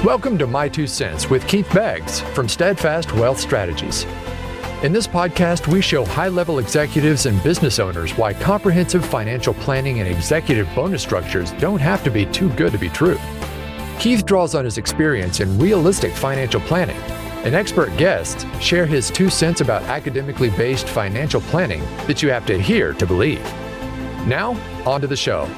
Welcome to My Two Cents with Keith Beggs from Steadfast Wealth Strategies. In this podcast, we show high-level executives and business owners why comprehensive financial planning and executive bonus structures don't have to be too good to be true. Keith draws on his experience in realistic financial planning, and expert guests share his 2 cents about academically based financial planning that you have to hear to believe. Now, on to the show.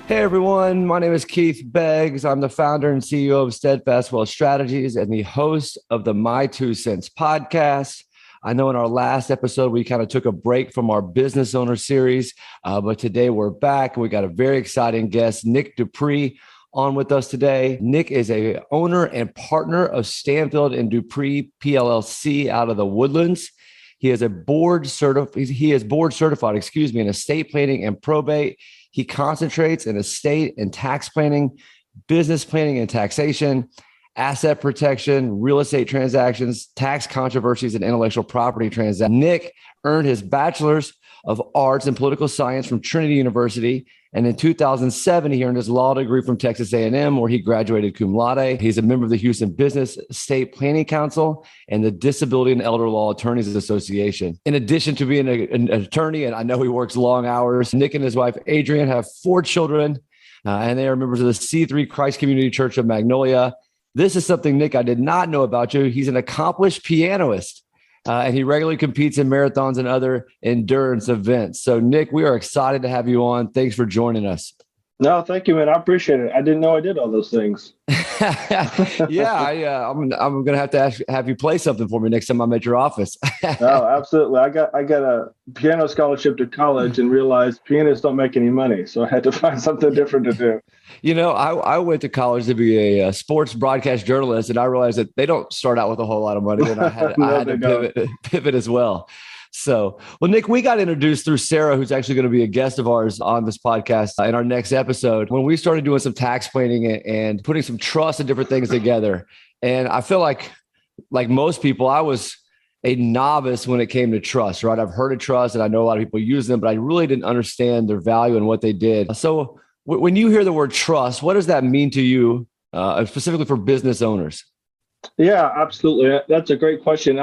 Hey everyone, my name is Keith Beggs. I'm the founder and CEO of Steadfast Wealth Strategies and the host of the My Two Cents podcast. I know in our last episode, we kind of took a break from our business owner series, but today we're back. We got a very exciting guest, Nick Dupre, on with us today. Nick is a owner and partner of Stanfield Dupre, PLLC out of the Woodlands. He is board certified in estate planning and probate. He concentrates in estate and tax planning, business planning and taxation, asset protection, real estate transactions, tax controversies, and intellectual property transactions. Nick earned his Bachelor's of Arts in Political Science from Trinity University. And in 2007, he earned his law degree from Texas A&M, where he graduated cum laude. He's a member of the Houston Business Estate Planning Council and the Disability and Elder Law Attorneys Association. In addition to being an attorney, and I know he works long hours, Nick and his wife, Adrian, have 4 children, and they are members of the C3 Christ Community Church of Magnolia. This is something, Nick, I did not know about you. He's an accomplished pianist. And he regularly competes in marathons and other endurance events. So, Nick, we are excited to have you on. Thanks for joining us. No, thank you, man. I appreciate it. I didn't know I did all those things. Yeah, I'm going to have you play something for me next time I'm at your office. No, absolutely. I got a piano scholarship to college and realized pianists don't make any money. So I had to find something different to do. You know, I went to college to be a sports broadcast journalist, and I realized that they don't start out with a whole lot of money. And I had to pivot as well. So, well, Nick, we got introduced through Sarah, who's actually going to be a guest of ours on this podcast in our next episode, when we started doing some tax planning and putting some trust and different things together. And I feel like most people, I was a novice when it came to trust, right? I've heard of trust and I know a lot of people use them, but I really didn't understand their value and what they did. So when you hear the word trust, what does that mean to you, specifically for business owners? Yeah, absolutely. That's a great question.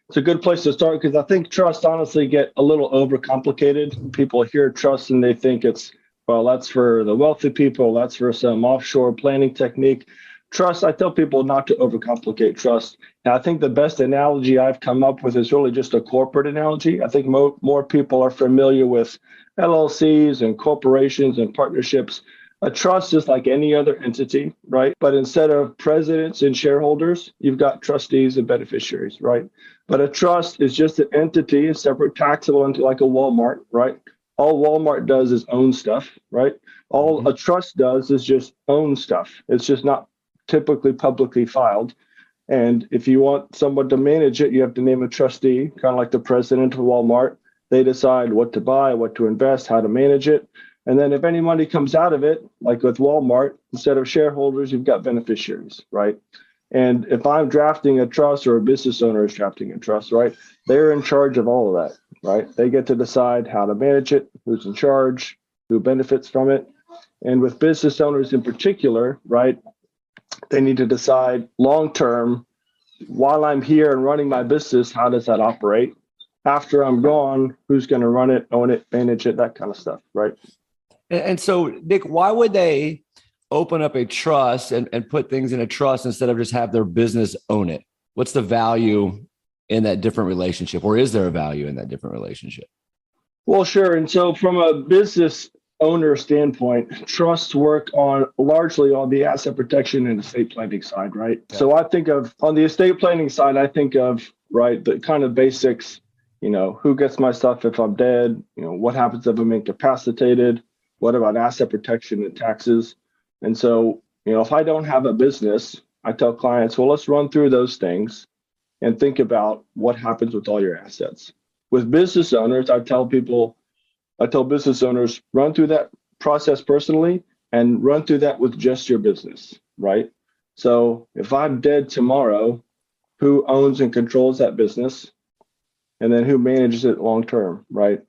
It's a good place to start because I think trust honestly get a little overcomplicated. People hear trust and they think that's for the wealthy people. That's for some offshore planning technique. Trust, I tell people not to overcomplicate trust. And I think the best analogy I've come up with is really just a corporate analogy. I think more people are familiar with LLCs and corporations and partnerships. A trust is like any other entity, right? But instead of presidents and shareholders, you've got trustees and beneficiaries, right? But a trust is just an entity, a separate taxable entity like a Walmart, right? All Walmart does is own stuff, right? All a trust does is just own stuff. It's just not typically publicly filed. And if you want someone to manage it, you have to name a trustee, kind of like the president of Walmart. They decide what to buy, what to invest, how to manage it. And then if any money comes out of it, like with Walmart, instead of shareholders, you've got beneficiaries, right? And if I'm drafting a trust or a business owner is drafting a trust, right, they're in charge of all of that, right? They get to decide how to manage it, who's in charge, who benefits from it. And with business owners in particular, right, they need to decide long-term, while I'm here and running my business, how does that operate? After I'm gone, who's going to run it, own it, manage it, that kind of stuff, right? And so, Nick, why would they open up a trust and put things in a trust instead of just have their business own it? What's the value in that different relationship, or is there a value in that different relationship? Well, sure. And so from a business owner standpoint, trusts work largely on the asset protection and estate planning side, right? Yeah. So I think on the estate planning side, right, the kind of basics, who gets my stuff if I'm dead, what happens if I'm incapacitated, what about asset protection and taxes? And so, if I don't have a business, I tell clients, well, let's run through those things and think about what happens with all your assets. With business owners, I tell business owners, run through that process personally and run through that with just your business, right? So if I'm dead tomorrow, who owns and controls that business? And then who manages it long-term, right?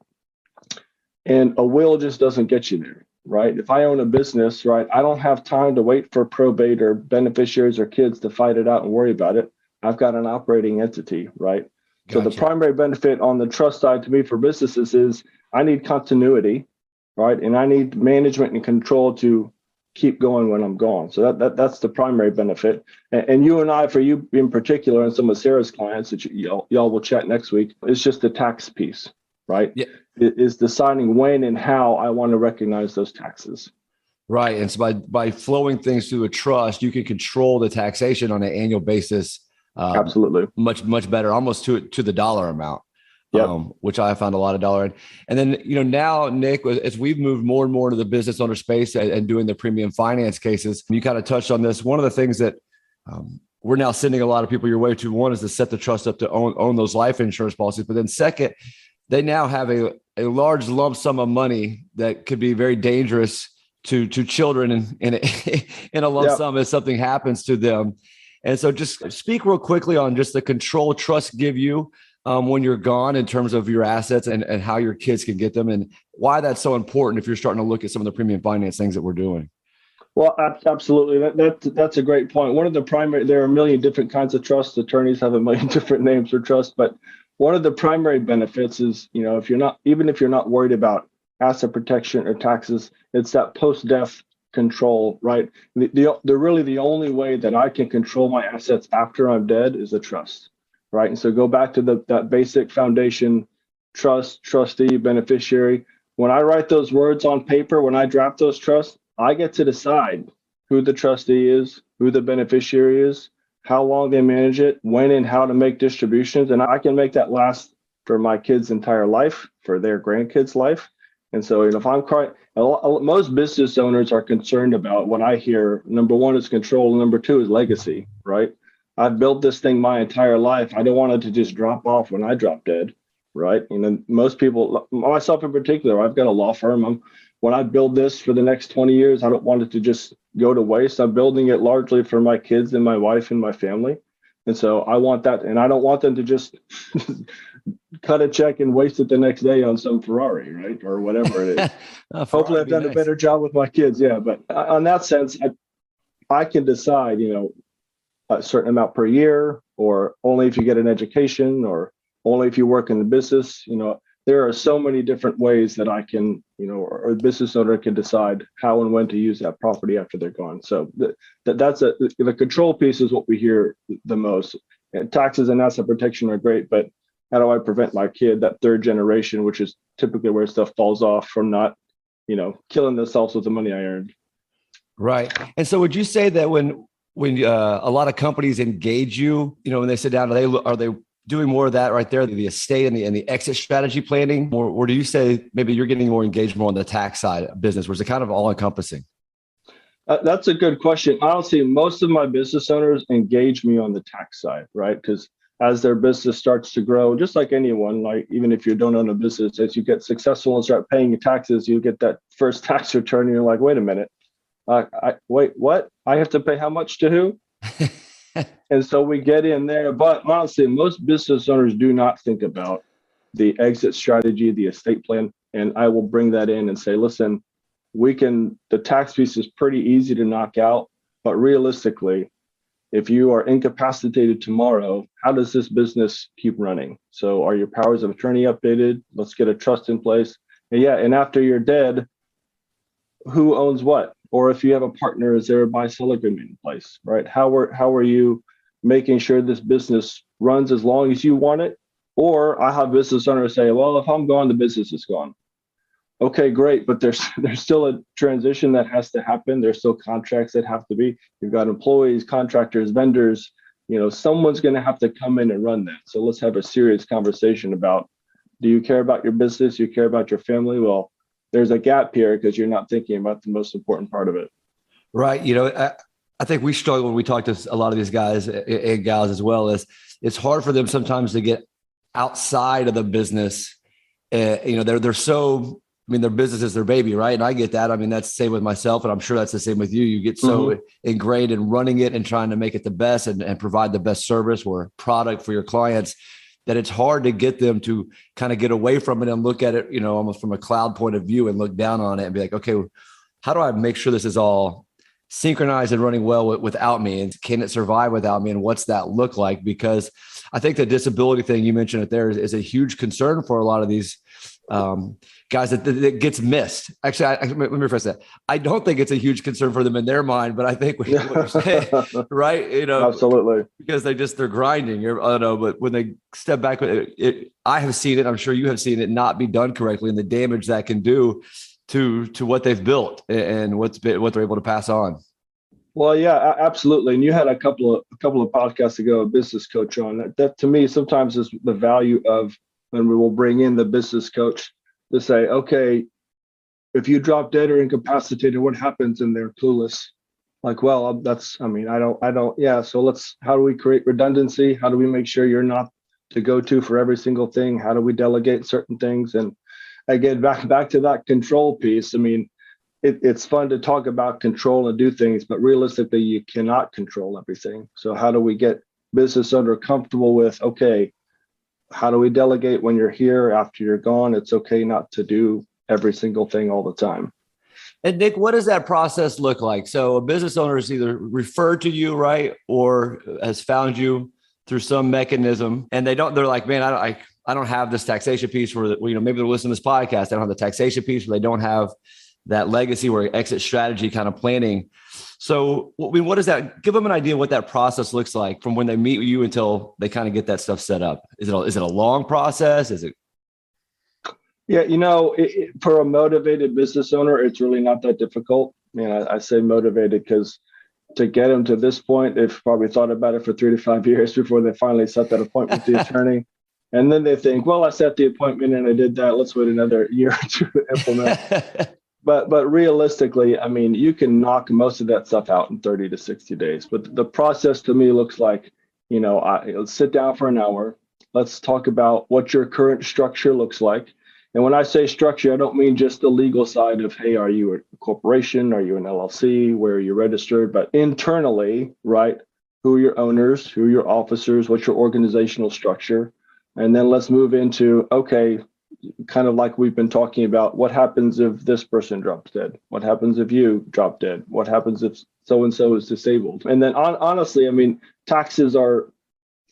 And a will just doesn't get you there. right? If I own a business, right, I don't have time to wait for probate or beneficiaries or kids to fight it out and worry about it. I've got an operating entity, right? Gotcha. So the primary benefit on the trust side to me for businesses is I need continuity, right? And I need management and control to keep going when I'm gone. So that's the primary benefit. And you and I, for you in particular, and some of Sarah's clients that y'all will chat next week, it's just the tax piece, right? Yeah. It is deciding when and how I want to recognize those taxes. Right. And so by flowing things through a trust, you can control the taxation on an annual basis. Absolutely. Much better, almost to the dollar amount. Yep. Which I found a lot of dollar in. And then, now, Nick, as we've moved more and more into the business owner space and doing the premium finance cases, you kind of touched on this. One of the things that we're now sending a lot of people your way to, one is to set the trust up to own those life insurance policies. But then second, they now have a large lump sum of money that could be very dangerous to children in a lump sum if something happens to them. And so just speak real quickly on just the control trusts give you when you're gone in terms of your assets and how your kids can get them and why that's so important if you're starting to look at some of the premium finance things that we're doing. Well, absolutely. That's a great point. One of the there are a million different kinds of trusts. Attorneys have a million different names for trust, but one of the primary benefits is, if you're not worried about asset protection or taxes, it's that post-death control, right? Really the only way that I can control my assets after I'm dead is a trust. Right. And so go back to that basic foundation, trust, trustee, beneficiary. When I write those words on paper, when I draft those trusts, I get to decide who the trustee is, who the beneficiary is, how long they manage it, when and how to make distributions. And I can make that last for my kids' entire life, for their grandkids' life. And so if I'm crying, most business owners are concerned about what I hear. Number one is control. And number two is legacy, right? I've built this thing my entire life. I don't want it to just drop off when I drop dead, right? Most people, myself in particular, I've got a law firm. When I build this for the next 20 years, I don't want it to just go to waste. I'm building it largely for my kids and my wife and my family. And so I want that, and I don't want them to just cut a check and waste it the next day on some Ferrari, right? Or whatever it is. Hopefully I've done a better job with my kids. Yeah. But on that sense, I can decide, a certain amount per year, or only if you get an education, or only if you work in the business. There are so many different ways that I can, or a business owner can decide how and when to use that property after they're gone. So the control piece is what we hear the most. And taxes and asset protection are great, but how do I prevent my kid, that third generation, which is typically where stuff falls off, from not, killing themselves with the money I earned? Right. And so would you say that when a lot of companies engage you, when they sit down, are they doing more of that right there, the estate and the exit strategy planning, or do you say maybe you're getting more engaged more on the tax side of business, where it's kind of all encompassing? That's a good question. Honestly, most of my business owners engage me on the tax side, right? Because as their business starts to grow, just like anyone, like even if you don't own a business, as you get successful and start paying your taxes, you get that first tax return and you're like, wait a minute. Wait, what? I have to pay how much to who? And so we get in there. But honestly, most business owners do not think about the exit strategy, the estate plan. And I will bring that in and say, listen, the tax piece is pretty easy to knock out. But realistically, if you are incapacitated tomorrow, how does this business keep running? So are your powers of attorney updated? Let's get a trust in place. And after you're dead, who owns what? Or if you have a partner, is there a buy-sell agreement in place, right? How are you making sure this business runs as long as you want it? Or I have business owners say, well, if I'm gone, the business is gone. Okay, great. But there's still a transition that has to happen. There's still contracts that have to be. You've got employees, contractors, vendors. Someone's going to have to come in and run that. So let's have a serious conversation about, do you care about your business? You care about your family? Well, there's a gap here because you're not thinking about the most important part of it. Right. I think we struggle when we talk to a lot of these guys and gals as well. As it's hard for them sometimes to get outside of the business. They're so, their business is their baby, right? And I get that. That's the same with myself, and I'm sure that's the same with you. You get so ingrained in running it and trying to make it the best and provide the best service or product for your clients, that it's hard to get them to kind of get away from it and look at it, almost from a cloud point of view and look down on it and be like, okay, how do I make sure this is all synchronized and running well without me? And can it survive without me? And what's that look like? Because I think the disability thing, you mentioned it there, is a huge concern for a lot of these guys that gets missed. Actually, let me rephrase that. I don't think it's a huge concern for them in their mind, but I think what you're saying, right? Absolutely. Because they're grinding. I don't know, but when they step back, I have seen it. I'm sure you have seen it not be done correctly, and the damage that can do to what they've built and what they're able to pass on. Well, yeah, absolutely. And you had a couple of podcasts ago, a business coach on that to me sometimes is the value of when we will bring in the business coach to say, okay, if you drop dead or incapacitated, what happens? And they're clueless. Like, well, yeah. So how do we create redundancy? How do we make sure you're not the go-to for every single thing? How do we delegate certain things? And again, back to that control piece. I mean, it's fun to talk about control and do things, but realistically, you cannot control everything. So how do we get business owner comfortable with, okay, how do we delegate when you're here? After you're gone, it's okay not to do every single thing all the time. And Nick, what does that process look like? So a business owner is either referred to you, right, or has found you through some mechanism, and they're like, man, I don't have this taxation piece where, maybe they're listening to this podcast. They don't have the taxation piece, where they don't have that legacy or exit strategy kind of planning. So, what does that, give them an idea of what that process looks like from when they meet with you until they kind of get that stuff set up? Is it a long process? Is it? Yeah, for a motivated business owner, it's really not that difficult. I say motivated because to get them to this point, they've probably thought about it for 3 to 5 years before they finally set that appointment with the attorney. And then they think, well, I set the appointment and I did that. Let's wait another year or two to implement. But realistically, I mean, you can knock most of that stuff out in 30 to 60 days. But the process to me looks like, let's sit down for an hour. Let's talk about what your current structure looks like. And when I say structure, I don't mean just the legal side of, hey, are you a corporation? Are you an LLC? Where are you registered? But internally, right? Who are your owners? Who are your officers? What's your organizational structure? And then let's move into, okay, kind of like we've been talking about, what happens if this person drops dead? What happens if you drop dead? What happens if so-and-so is disabled? And then honestly, I mean, taxes are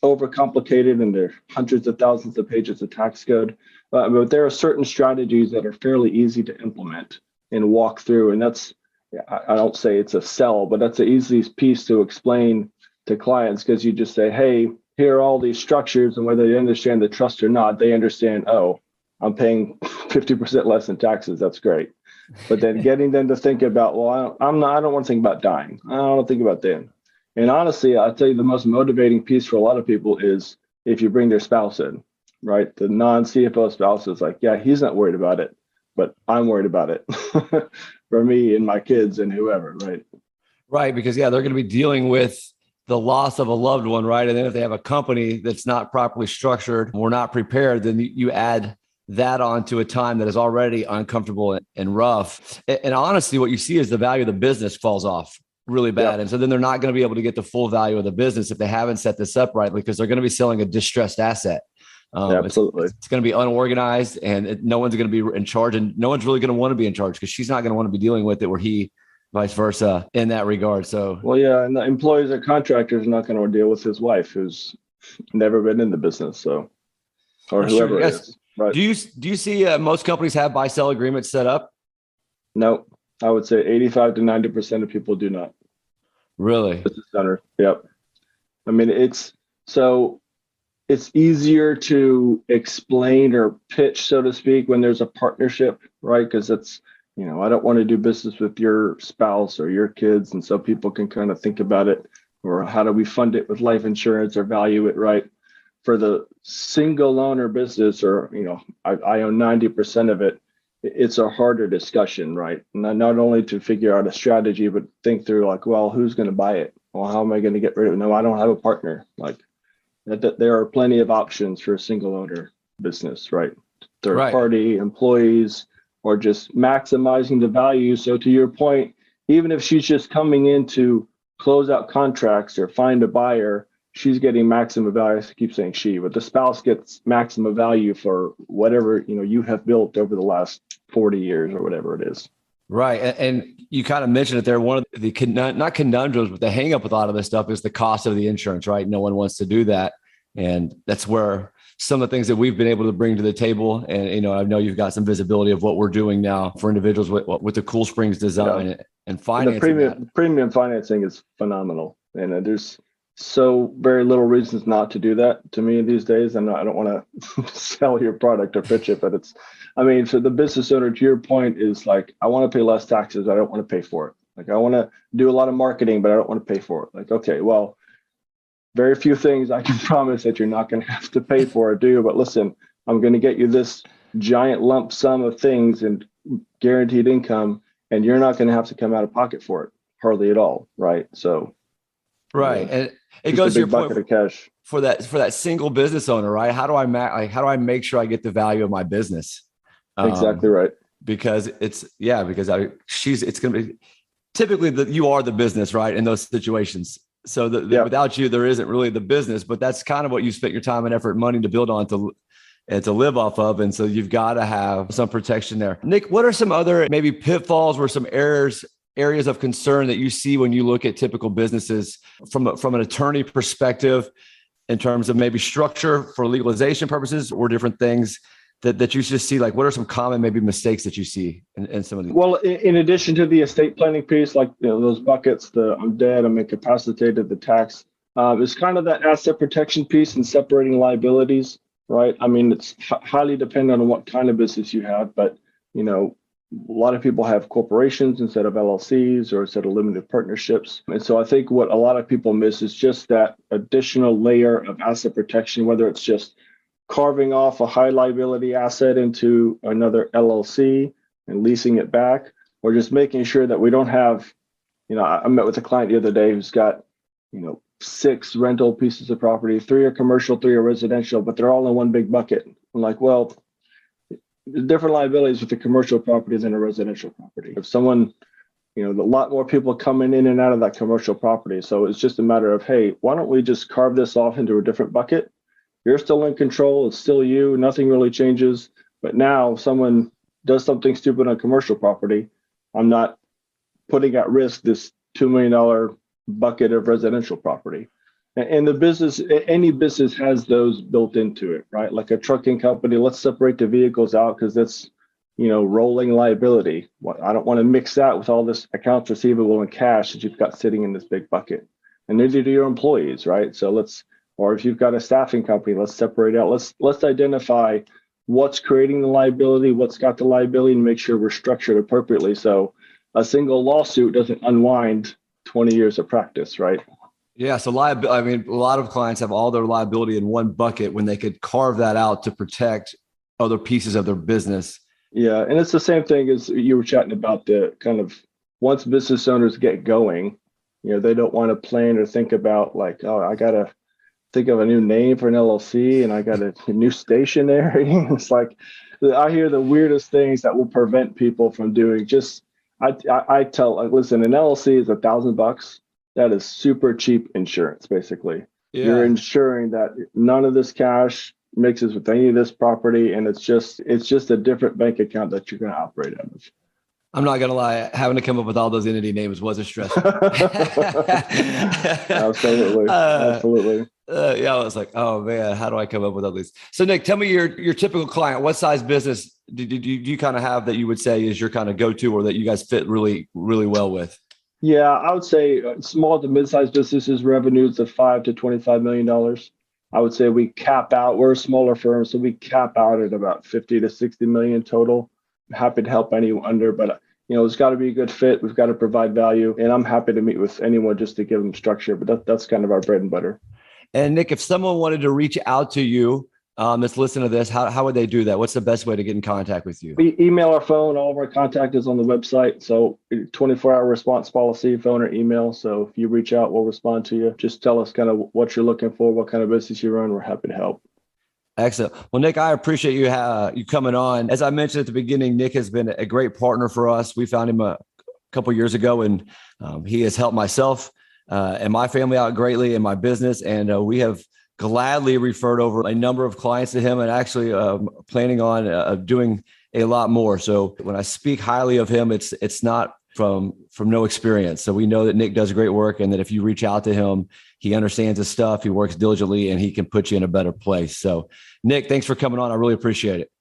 overcomplicated and there are hundreds of thousands of pages of tax code. But there are certain strategies that are fairly easy to implement and walk through. And I don't say it's a sell, but that's the easiest piece to explain to clients, because you just say, hey, here are all these structures, and whether they understand the trust or not, they understand, oh, I'm paying 50% less in taxes. That's great. But then getting them to think about, well, I don't want to think about dying. I don't want to think about them. And honestly, I'll tell you, the most motivating piece for a lot of people is if you bring their spouse in, right? The non-CFO spouse is like, yeah, he's not worried about it, but I'm worried about it for me and my kids and whoever, right? Right, because they're going to be dealing with the loss of a loved one, right? And then if they have a company that's not properly structured or not prepared, then you add that onto a time that is already uncomfortable and rough. And honestly, what you see is the value of the business falls off really bad. Yep. And so then they're not going to be able to get the full value of the business if they haven't set this up right, because they're going to be selling a distressed asset. Absolutely. It's going to be unorganized, and no one's going to be in charge, and no one's really going to want to be in charge because she's not going to want to be dealing with it, or he, vice versa, in that regard. So, well, yeah. And the employees or contractors are not going to deal with his wife, who's never been in the business. So, or whoever it is. Right. Do you see most companies have buy-sell agreements set up? No, I would say 85 to 90% of people do not. Really? Business owner. Yep. I mean, it's easier to explain or pitch, so to speak, when there's a partnership, right? Because it's, I don't want to do business with your spouse or your kids. And so people can kind of think about it, or how do we fund it with life insurance or value it, right? For the single owner business, or, I own 90% of it, it's a harder discussion, right? Not only to figure out a strategy, but think through like, well, who's going to buy it? Well, how am I going to get rid of it? No, I don't have a partner. Like that, there are plenty of options for a single owner business, right? Third party employees, or just maximizing the value. So to your point, even if she's just coming in to close out contracts or find a buyer, she's getting maximum value. I keep saying she, but the spouse gets maximum value for whatever, you have built over the last 40 years or whatever it is. Right. And you kind of mentioned it there. One of the not conundrums, but the hang up with a lot of this stuff is the cost of the insurance, right? No one wants to do that. And that's where some of the things that we've been able to bring to the table. And, I know you've got some visibility of what we're doing now for individuals with the Cool Springs design and financing. The premium financing is phenomenal. And there's so very little reasons not to do that to me these days. I don't want to sell your product or pitch it, but for the business owner, to your point, is like, I want to pay less taxes. I don't want to pay for it. Like, I want to do a lot of marketing, but I don't want to pay for it. Like, okay, well, very few things I can promise that you're not going to have to pay for or do. But listen, I'm going to get you this giant lump sum of things and guaranteed income, and you're not going to have to come out of pocket for it hardly at all. Right. So. Right. And it goes to your point of cash. For that single business owner, right? How do I make sure I get the value of my business? Exactly right. Because it's going to be typically you are the business, right? In those situations. So without you, there isn't really the business, but that's kind of what you spent your time and effort and money to build on to live off of. And so you've got to have some protection there. Nick, what are some other maybe pitfalls or some areas of concern that you see when you look at typical businesses from an attorney perspective in terms of maybe structure for legalization purposes or different things that you just see? Like, what are some common maybe mistakes that you see in some of these? Well, in addition to the estate planning piece, like those buckets, the I'm dead, I'm incapacitated, the tax, is kind of that asset protection piece and separating liabilities, right? I mean, it's highly dependent on what kind of business you have, but a lot of people have corporations instead of LLCs or instead of limited partnerships. And so I think what a lot of people miss is just that additional layer of asset protection, whether it's just carving off a high liability asset into another LLC and leasing it back, or just making sure that we don't have, I met with a client the other day who's got, 6 rental pieces of property, 3 are commercial, 3 are residential, but they're all in one big bucket. I'm like, well, there's different liabilities with the commercial property than a residential property. If someone, a lot more people coming in and out of that commercial property. So it's just a matter of, hey, why don't we just carve this off into a different bucket? You're still in control. It's still you. Nothing really changes. But now if someone does something stupid on commercial property, I'm not putting at risk this $2 million bucket of residential property. And the business, any business has those built into it, right? Like a trucking company, let's separate the vehicles out because that's, rolling liability. I don't want to mix that with all this accounts receivable and cash that you've got sitting in this big bucket. And neither do your employees, right? So or if you've got a staffing company, let's separate out. Let's identify what's creating the liability, what's got the liability, and make sure we're structured appropriately. So a single lawsuit doesn't unwind 20 years of practice, right? Yeah. So a lot of clients have all their liability in one bucket when they could carve that out to protect other pieces of their business. Yeah. And it's the same thing as you were chatting about, the kind of once business owners get going, they don't want to plan or think about like, oh, I got to think of a new name for an LLC and I got a new stationery. It's like, I hear the weirdest things that will prevent people from doing I tell, like, listen, an LLC is $1,000. That is super cheap insurance, basically. Yeah. You're ensuring that none of this cash mixes with any of this property, and it's just a different bank account that you're going to operate out of. I'm not going to lie, having to come up with all those entity names was a stress. Absolutely. Absolutely. I was like, oh man, how do I come up with all these? So Nick, tell me your typical client. What size business do you kind of have that you would say is your kind of go-to or that you guys fit really, really well with? Yeah, I would say small to mid-sized businesses, revenues of $5 to $25 million. I would say we cap out, we're a smaller firm, so we cap out at about 50 to 60 million total. I'm happy to help anyone under, but it's got to be a good fit. We've got to provide value, and I'm happy to meet with anyone just to give them structure, but that's kind of our bread and butter. And Nick, if someone wanted to reach out to you, that's listening to this, how would they do that? What's the best way to get in contact with you? We email or phone. All of our contact is on the website. So 24-hour response policy, phone or email. So if you reach out, we'll respond to you. Just tell us kind of what you're looking for, what kind of business you run. We're happy to help. Excellent. Well, Nick, I appreciate you coming on. As I mentioned at the beginning, Nick has been a great partner for us. We found him a couple of years ago, and he has helped myself and my family out greatly in my business. And we have gladly referred over a number of clients to him, and actually planning on doing a lot more. So when I speak highly of him, it's not from no experience. So we know that Nick does great work, and that if you reach out to him, he understands his stuff, he works diligently, and he can put you in a better place. So Nick, thanks for coming on. I really appreciate it.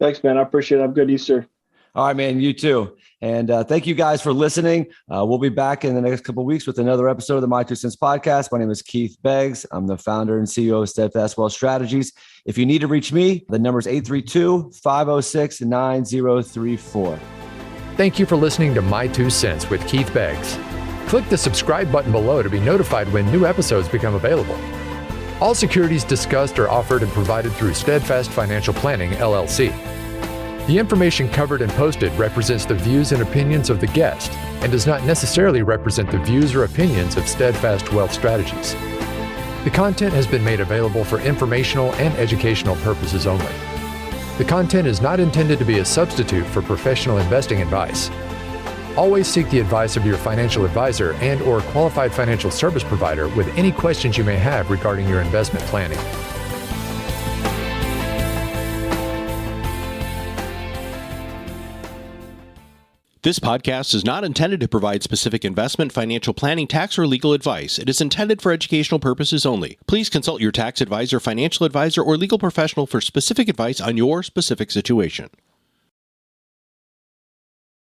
Thanks, man. I appreciate it. Have a good Easter. All right, man. You too. And thank you guys for listening. We'll be back in the next couple of weeks with another episode of the My Two Cents podcast. My name is Keith Beggs. I'm the founder and CEO of Steadfast Wealth Strategies. If you need to reach me, the number is 832-506-9034. Thank you for listening to My Two Cents with Keith Beggs. Click the subscribe button below to be notified when new episodes become available. All securities discussed are offered and provided through Steadfast Financial Planning, LLC. The information covered and posted represents the views and opinions of the guest and does not necessarily represent the views or opinions of Steadfast Wealth Strategies. The content has been made available for informational and educational purposes only. The content is not intended to be a substitute for professional investing advice. Always seek the advice of your financial advisor and/or qualified financial service provider with any questions you may have regarding your investment planning. This podcast is not intended to provide specific investment, financial planning, tax, or legal advice. It is intended for educational purposes only. Please consult your tax advisor, financial advisor, or legal professional for specific advice on your specific situation.